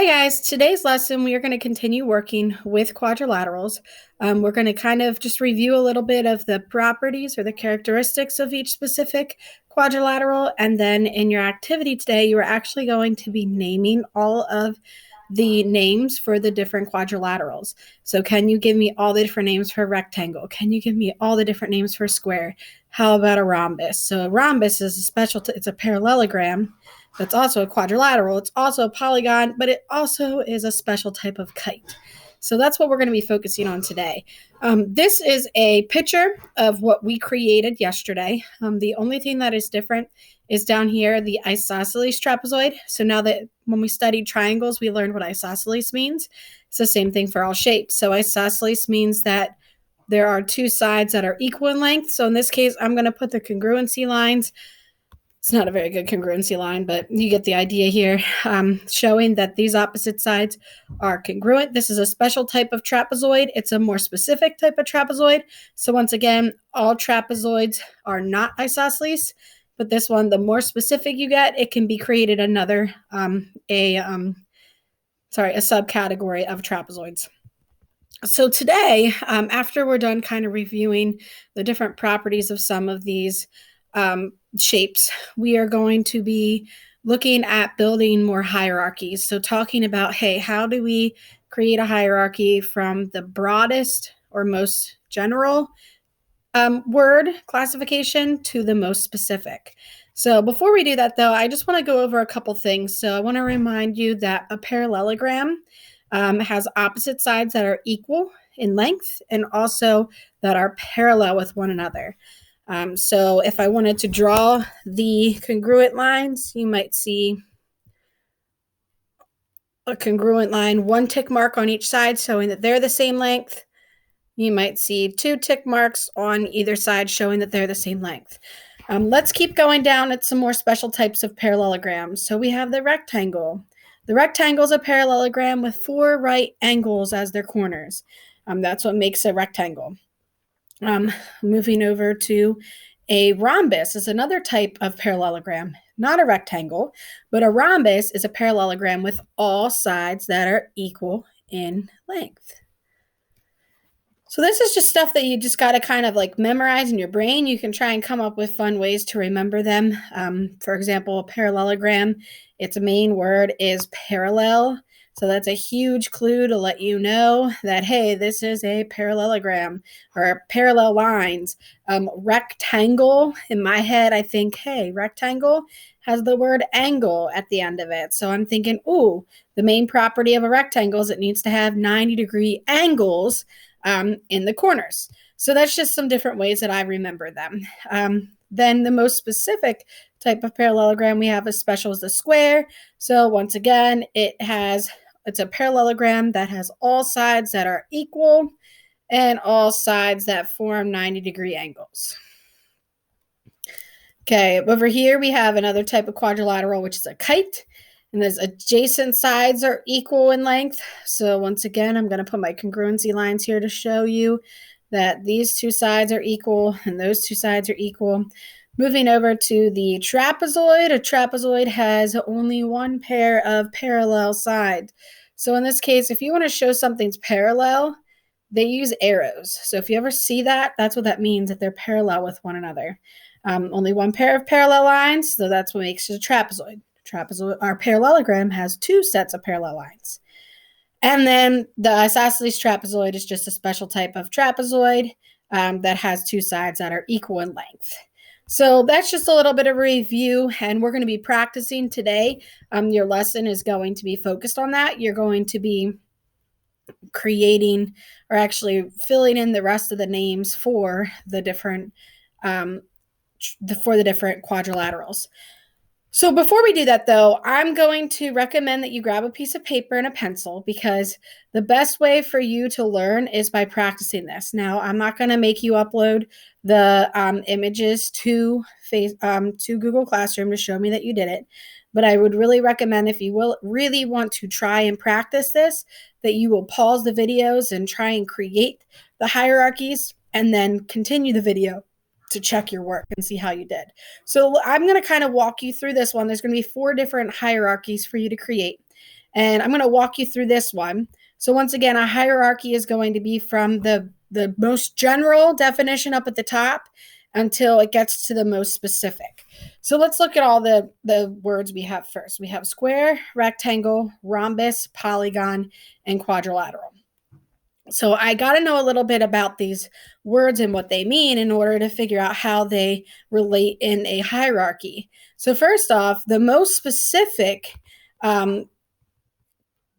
Hi guys, today's lesson we are going to continue working with quadrilaterals. We're going to kind of just review a little bit of the properties or the characteristics of each specific quadrilateral, and then in your activity today you are actually going to be naming all of the names for the different quadrilaterals. So can you give me all the different names for a rectangle? Can you give me all the different names for a square? How about a rhombus? So a rhombus is it's a parallelogram. That's also a quadrilateral. It's also a polygon, but it also is a special type of kite. So that's what we're going to be focusing on today. This is a picture of what we created yesterday. The only thing that is different is down here, the isosceles trapezoid. So now that when we studied triangles, we learned what isosceles means. It's the same thing for all shapes. So isosceles means that there are two sides that are equal in length. So in this case, I'm going to put the congruency lines. It's not a very good congruency line, but you get the idea here, showing that these opposite sides are congruent. This is a special type of trapezoid. It's a more specific type of trapezoid. So once again, all trapezoids are not isosceles, but this one, the more specific you get, it can be created another, a subcategory of trapezoids. So today, after we're done kind of reviewing the different properties of some of these shapes, we are going to be looking at building more hierarchies. So talking about, hey, how do we create a hierarchy from the broadest or most general word classification to the most specific? So before we do that, though, I just want to go over a couple things. So I want to remind you that a parallelogram has opposite sides that are equal in length and also that are parallel with one another. So if I wanted to draw the congruent lines, you might see a congruent line, one tick mark on each side showing that they're the same length. You might see two tick marks on either side showing that they're the same length. Let's keep going down at some more special types of parallelograms. So we have the rectangle. The rectangle is a parallelogram with four right angles as their corners. That's what makes a rectangle. Moving over to a rhombus is another type of parallelogram, not a rectangle, but a rhombus is a parallelogram with all sides that are equal in length. So this is just stuff that you just got to kind of like memorize in your brain. You can try and come up with fun ways to remember them. For example, a parallelogram, its main word is parallel. So that's a huge clue to let you know that, hey, this is a parallelogram or parallel lines. Rectangle, in my head, I think, hey, rectangle has the word angle at the end of it. So I'm thinking, ooh, the main property of a rectangle is it needs to have 90-degree angles in the corners. So that's just some different ways that I remember them. Then the most specific type of parallelogram we have as special as the square. So once again, it's a parallelogram that has all sides that are equal and all sides that form 90-degree angles. Okay, over here we have another type of quadrilateral, which is a kite. And those adjacent sides are equal in length. So once again, I'm going to put my congruency lines here to show you that these two sides are equal and those two sides are equal. Moving over to the trapezoid, a trapezoid has only one pair of parallel sides. So in this case, if you want to show something's parallel, they use arrows. So if you ever see that, that's what that means, that they're parallel with one another. Only one pair of parallel lines, so that's what makes it a trapezoid. Our parallelogram has two sets of parallel lines. And then the isosceles trapezoid is just a special type of trapezoid that has two sides that are equal in length. So that's just a little bit of a review, and we're going to be practicing today. Your lesson is going to be focused on that. You're going to be creating or actually filling in the rest of the names for the different quadrilaterals. So before we do that, though, I'm going to recommend that you grab a piece of paper and a pencil because the best way for you to learn is by practicing this. Now, I'm not going to make you upload the images to Google Classroom to show me that you did it, but I would really recommend if you will really want to try and practice this, that you will pause the videos and try and create the hierarchies and then continue the video to check your work and see how you did. So I'm going to kind of walk you through this one. There's going to be 4 different hierarchies for you to create. And I'm going to walk you through this one. So once again, a hierarchy is going to be from the most general definition up at the top until it gets to the most specific. So let's look at all the words we have first. We have square, rectangle, rhombus, polygon, and quadrilateral. So I got to know a little bit about these words and what they mean in order to figure out how they relate in a hierarchy. So first off, the most specific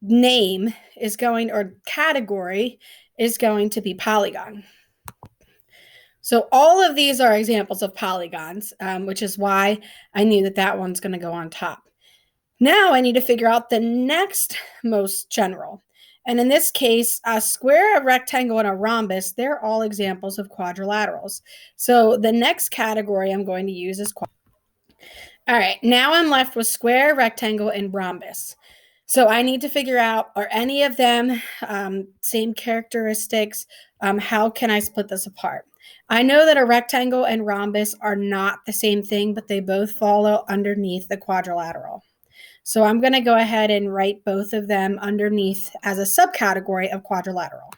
name is going, or category is going to be polygon. So all of these are examples of polygons, which is why I knew that that one's going to go on top. Now I need to figure out the next most general. And in this case, a square, a rectangle, and a rhombus, they're all examples of quadrilaterals. So the next category I'm going to use is all right, now I'm left with square, rectangle, and rhombus. So I need to figure out, are any of them same characteristics? How can I split this apart? I know that a rectangle and rhombus are not the same thing, but they both follow underneath the quadrilateral. So I'm going to go ahead and write both of them underneath as a subcategory of quadrilateral.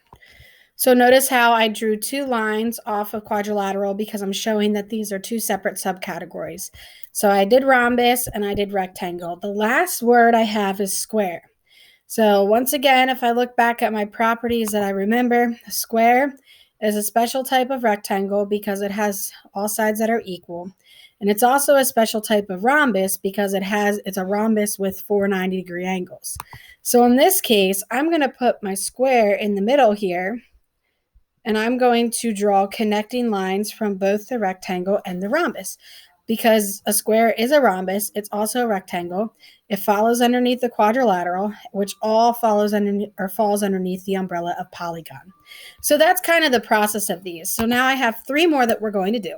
So notice how I drew two lines off of quadrilateral because I'm showing that these are two separate subcategories. So I did rhombus and I did rectangle. The last word I have is square. So once again, if I look back at my properties that I remember, a square is a special type of rectangle because it has all sides that are equal. And it's also a special type of rhombus because it's a rhombus with 4 90-degree angles. So in this case, I'm going to put my square in the middle here, and I'm going to draw connecting lines from both the rectangle and the rhombus. Because a square is a rhombus, it's also a rectangle. It follows underneath the quadrilateral, which all falls underneath the umbrella of polygon. So that's kind of the process of these. So now I have 3 more that we're going to do.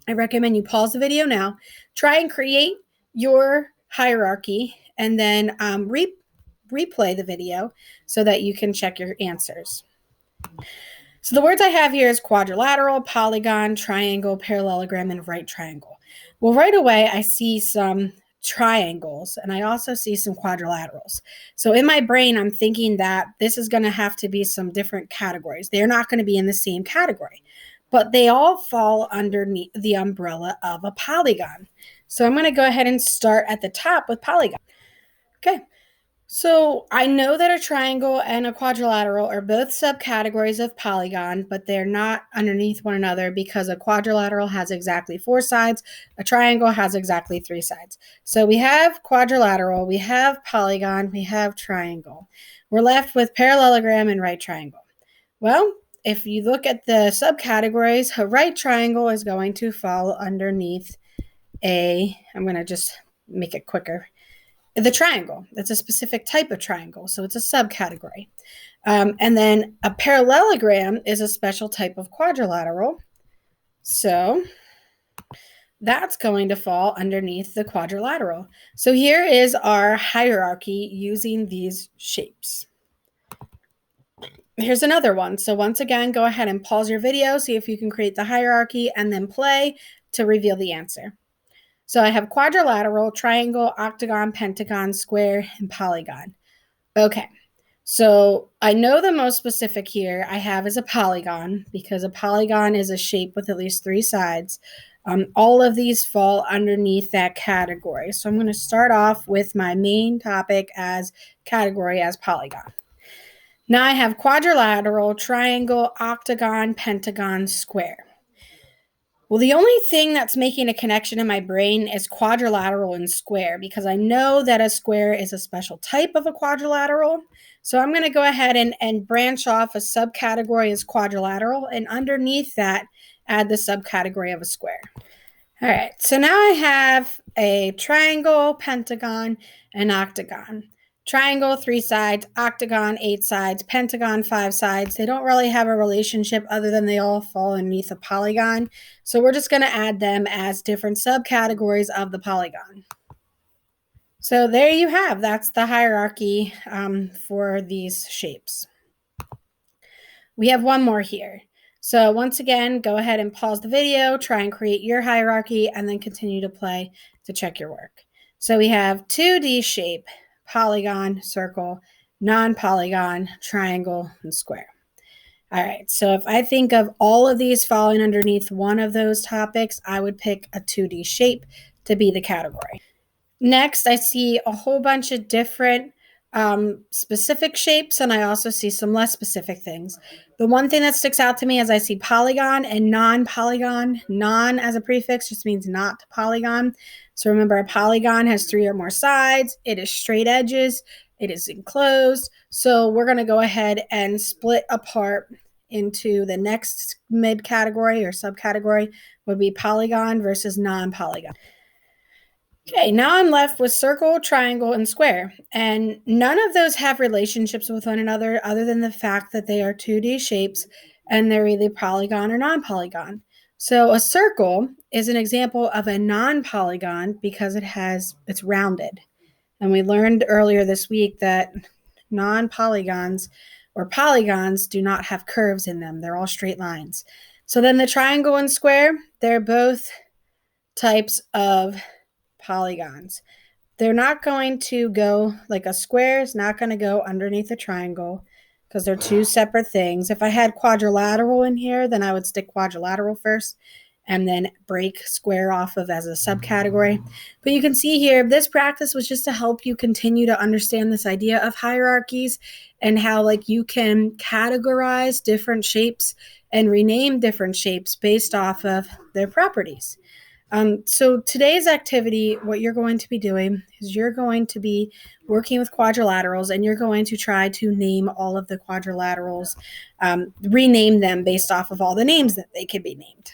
I recommend you pause the video now, try and create your hierarchy, and then replay the video so that you can check your answers. So the words I have here is quadrilateral, polygon, triangle, parallelogram, and right triangle. Well, right away, I see some triangles, and I also see some quadrilaterals. So in my brain, I'm thinking that this is going to have to be some different categories. They're not going to be in the same category, but they all fall underneath the umbrella of a polygon. So I'm going to go ahead and start at the top with polygon. Okay. So I know that a triangle and a quadrilateral are both subcategories of polygon, but they're not underneath one another because a quadrilateral has exactly 4 sides, a triangle has exactly 3 sides. So we have quadrilateral, we have polygon, we have triangle. We're left with parallelogram and right triangle. Well, if you look at the subcategories, a right triangle is going to fall underneath I'm going to just make it quicker. The triangle. It's a specific type of triangle, so it's a subcategory. And then a parallelogram is a special type of quadrilateral. So that's going to fall underneath the quadrilateral. So here is our hierarchy using these shapes. Here's another one. So once again, go ahead and pause your video, see if you can create the hierarchy, and then play to reveal the answer. So I have quadrilateral, triangle, octagon, pentagon, square, and polygon. Okay, so I know the most specific here I have is a polygon because a polygon is a shape with at least 3 sides. All of these fall underneath that category. So I'm going to start off with my main topic as category as polygon. Now I have quadrilateral, triangle, octagon, pentagon, square. Well, the only thing that's making a connection in my brain is quadrilateral and square because I know that a square is a special type of a quadrilateral. So I'm going to go ahead and branch off a subcategory as quadrilateral, and underneath that, add the subcategory of a square. All right, so now I have a triangle, pentagon, and octagon. Triangle, 3 sides, octagon, 8 sides, pentagon, 5 sides. They don't really have a relationship other than they all fall underneath a polygon. So we're just going to add them as different subcategories of the polygon. So there you have, that's the hierarchy for these shapes. We have one more here. So once again, go ahead and pause the video, try and create your hierarchy, and then continue to play to check your work. So we have 2D shape, polygon, circle, non-polygon, triangle, and square. All right, so if I think of all of these falling underneath one of those topics, I would pick a 2D shape to be the category. Next, I see a whole bunch of different specific shapes, and I also see some less specific things. The one thing that sticks out to me is I see polygon and non-polygon. Non as a prefix just means not polygon. So remember, a polygon has 3 or more sides. It is straight edges. It is enclosed. So we're going to go ahead and split apart into the next mid category or subcategory would be polygon versus non-polygon. Okay, now I'm left with circle, triangle, and square. And none of those have relationships with one another other than the fact that they are 2D shapes and they're either polygon or non-polygon. So a circle is an example of a non-polygon because it's rounded. And we learned earlier this week that non-polygons or polygons do not have curves in them. They're all straight lines. So then the triangle and square, they're both types of polygons. They're not going to go, like a square is not going to go underneath a triangle because they're two separate things. If I had quadrilateral in here, then I would stick quadrilateral first and then break square off of as a subcategory. But you can see here, this practice was just to help you continue to understand this idea of hierarchies and how like you can categorize different shapes and rename different shapes based off of their properties. So today's activity, what you're going to be doing is you're going to be working with quadrilaterals and you're going to try to name all of the quadrilaterals, rename them based off of all the names that they could be named.